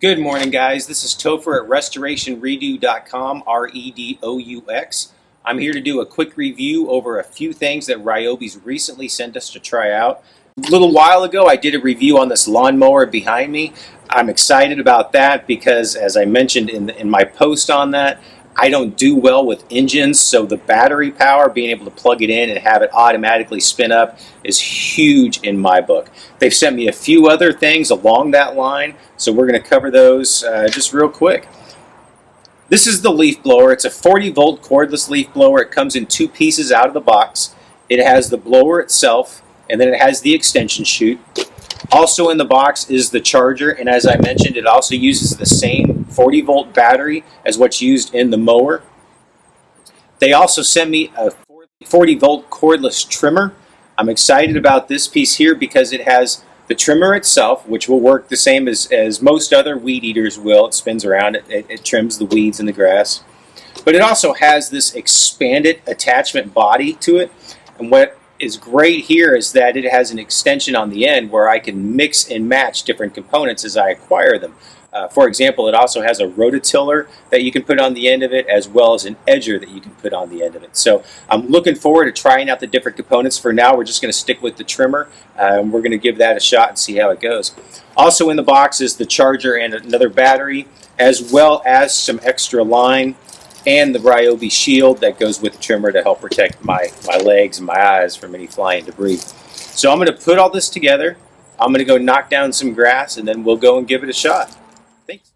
Good morning, guys. This is Topher at restorationredo.com, REDOUX. I'm here to do a quick review over a few things that Ryobi's recently sent us to try out. A little while ago, I did a review on this lawnmower behind me. I'm excited about that because, as I mentioned in my post on that, I don't do well with engines, so the battery power, being able to plug it in and have it automatically spin up, is huge in my book. They've sent me a few other things along that line, so we're going to cover those just real quick. This is the leaf blower. It's a 40-volt cordless leaf blower. It comes in two pieces out of the box. It has the blower itself, and then it has the extension chute. Also in the box is the charger, and as I mentioned, it also uses the same 40-volt battery as what's used in the mower. They also sent me a 40-volt cordless trimmer. I'm excited about this piece here because it has the trimmer itself, which will work the same as most other weed eaters will. It spins around, it trims the weeds and the grass. But it also has this expanded attachment body to it, and what is great here is that it has an extension on the end where I can mix and match different components as I acquire them. For example, it also has a rototiller that you can put on the end of it, as well as an edger that you can put on the end of it. So I'm looking forward to trying out the different components. For now, we're just going to stick with the trimmer, and we're going to give that a shot and see how it goes. Also in the box is the charger and another battery, as well as some extra line and the Ryobi shield that goes with the trimmer to help protect my legs and my eyes from any flying debris. So I'm going to put all this together. I'm going to go knock down some grass, and then we'll go and give it a shot. Thanks.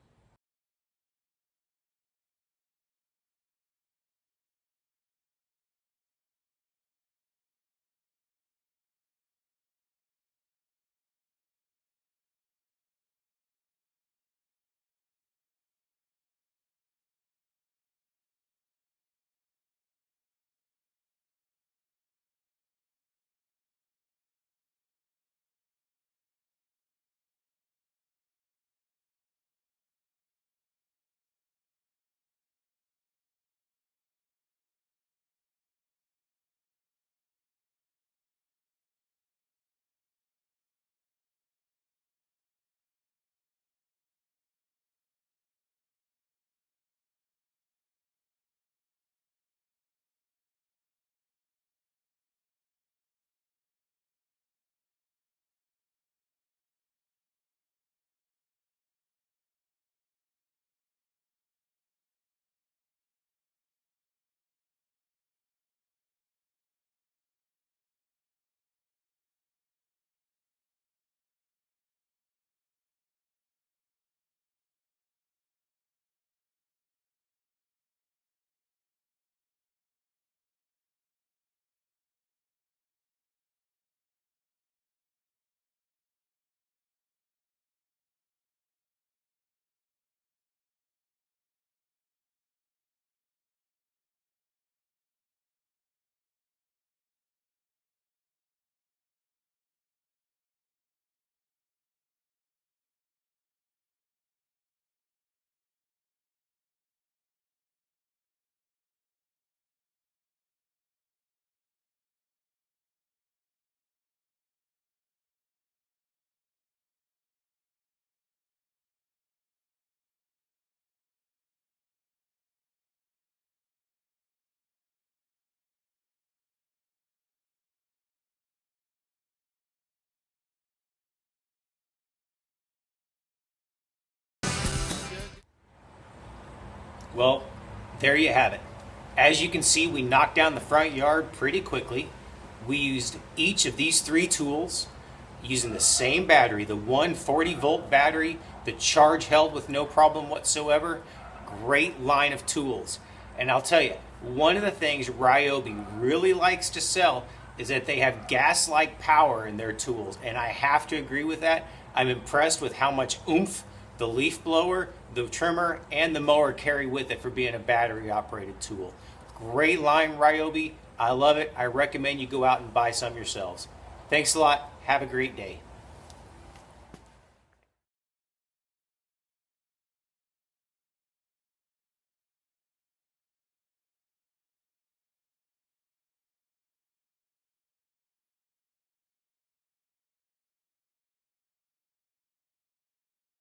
Well, there you have it. As you can see, we knocked down the front yard pretty quickly. We used each of these three tools using the same battery, the 140-volt battery. The charge held with no problem whatsoever. Great line of tools. And I'll tell you, one of the things Ryobi really likes to sell is that they have gas-like power in their tools, and I have to agree with that. I'm impressed with how much oomph the leaf blower, the trimmer, and the mower carry with it for being a battery-operated tool. Great line, Ryobi. I love it. I recommend you go out and buy some yourselves. Thanks a lot. Have a great day.